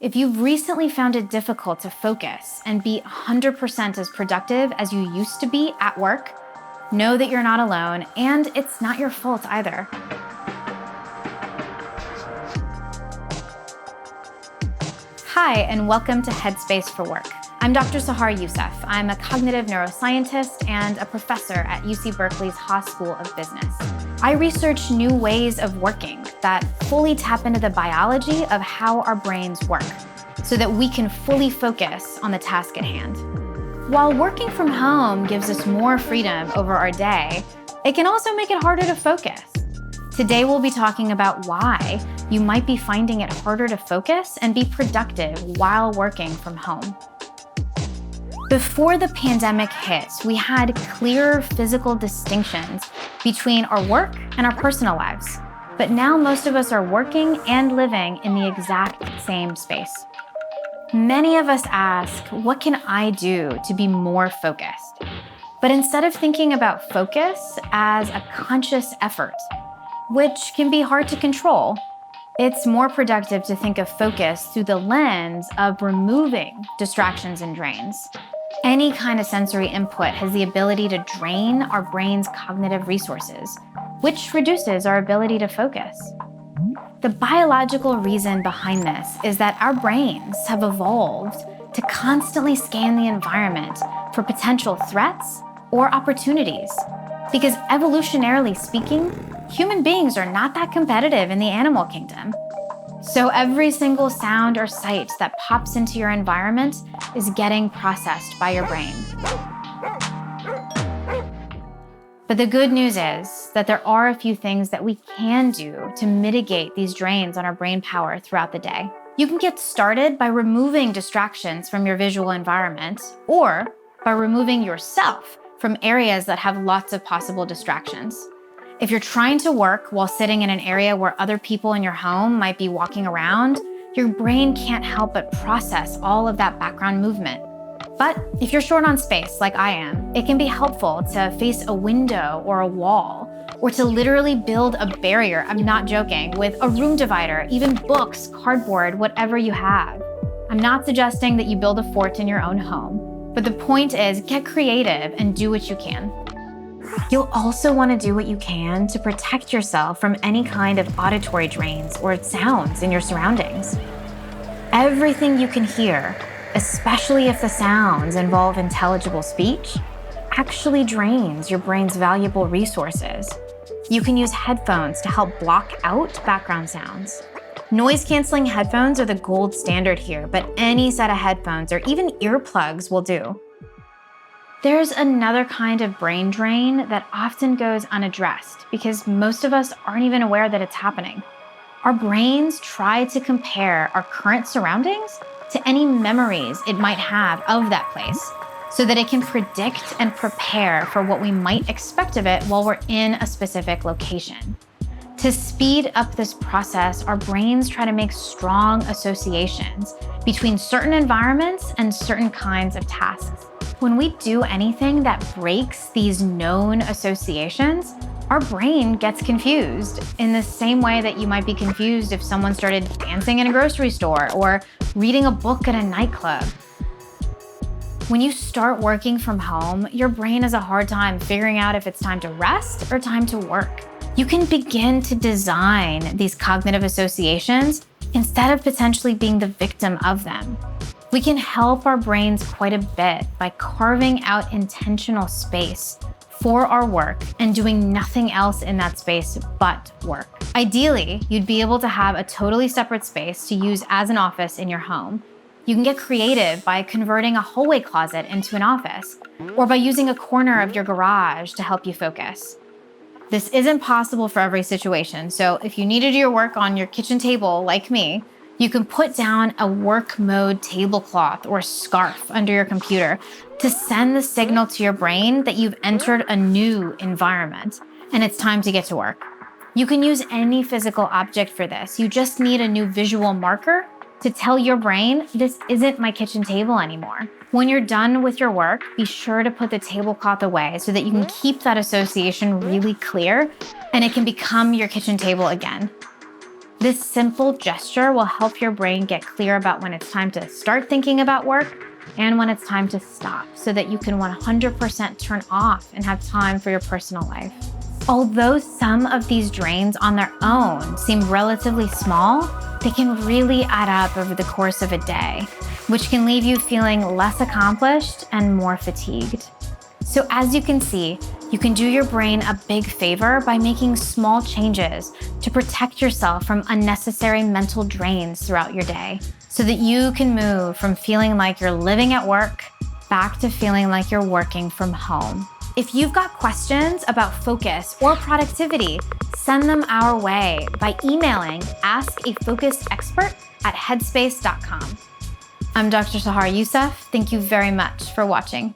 If you've recently found it difficult to focus and be 100% as productive as you used to be at work, know that you're not alone, and it's not your fault either. Hi, and welcome to Headspace for Work. I'm Dr. Sahar Yousef. I'm a cognitive neuroscientist and a professor at UC Berkeley's Haas School of Business. I research new ways of working that fully tap into the biology of how our brains work so that we can fully focus on the task at hand. While working from home gives us more freedom over our day, it can also make it harder to focus. Today, we'll be talking about why you might be finding it harder to focus and be productive while working from home. Before the pandemic hit, we had clear physical distinctions between our work and our personal lives. But now most of us are working and living in the exact same space. Many of us ask, what can I do to be more focused? But instead of thinking about focus as a conscious effort, which can be hard to control, it's more productive to think of focus through the lens of removing distractions and drains. Any kind of sensory input has the ability to drain our brain's cognitive resources, which reduces our ability to focus. The biological reason behind this is that our brains have evolved to constantly scan the environment for potential threats or opportunities. Because evolutionarily speaking, human beings are not that competitive in the animal kingdom. So every single sound or sight that pops into your environment is getting processed by your brain. But the good news is that there are a few things that we can do to mitigate these drains on our brain power throughout the day. You can get started by removing distractions from your visual environment, or by removing yourself from areas that have lots of possible distractions. If you're trying to work while sitting in an area where other people in your home might be walking around, your brain can't help but process all of that background movement. But if you're short on space, like I am, it can be helpful to face a window or a wall, or to literally build a barrier, I'm not joking, with a room divider, even books, cardboard, whatever you have. I'm not suggesting that you build a fort in your own home, but the point is, get creative and do what you can. You'll also want to do what you can to protect yourself from any kind of auditory drains or sounds in your surroundings. Everything you can hear, especially if the sounds involve intelligible speech, actually drains your brain's valuable resources. You can use headphones to help block out background sounds. Noise-canceling headphones are the gold standard here, but any set of headphones or even earplugs will do. There's another kind of brain drain that often goes unaddressed because most of us aren't even aware that it's happening. Our brains try to compare our current surroundings to any memories it might have of that place so that it can predict and prepare for what we might expect of it while we're in a specific location. To speed up this process, our brains try to make strong associations between certain environments and certain kinds of tasks. When we do anything that breaks these known associations, our brain gets confused in the same way that you might be confused if someone started dancing in a grocery store or reading a book at a nightclub. When you start working from home, your brain has a hard time figuring out if it's time to rest or time to work. You can begin to design these cognitive associations instead of potentially being the victim of them. We can help our brains quite a bit by carving out intentional space for our work and doing nothing else in that space but work. Ideally, you'd be able to have a totally separate space to use as an office in your home. You can get creative by converting a hallway closet into an office, or by using a corner of your garage to help you focus. This isn't possible for every situation, so if you need to do your work on your kitchen table, like me, you can put down a work mode tablecloth or scarf under your computer to send the signal to your brain that you've entered a new environment and it's time to get to work. You can use any physical object for this. You just need a new visual marker to tell your brain, this isn't my kitchen table anymore. When you're done with your work, be sure to put the tablecloth away so that you can keep that association really clear and it can become your kitchen table again. This simple gesture will help your brain get clear about when it's time to start thinking about work and when it's time to stop, so that you can 100% turn off and have time for your personal life. Although some of these drains on their own seem relatively small, they can really add up over the course of a day, which can leave you feeling less accomplished and more fatigued. So as you can see, you can do your brain a big favor by making small changes to protect yourself from unnecessary mental drains throughout your day, so that you can move from feeling like you're living at work back to feeling like you're working from home. If you've got questions about focus or productivity, send them our way by emailing askafocusedexpert@headspace.com. I'm Dr. Sahar Yousef. Thank you very much for watching.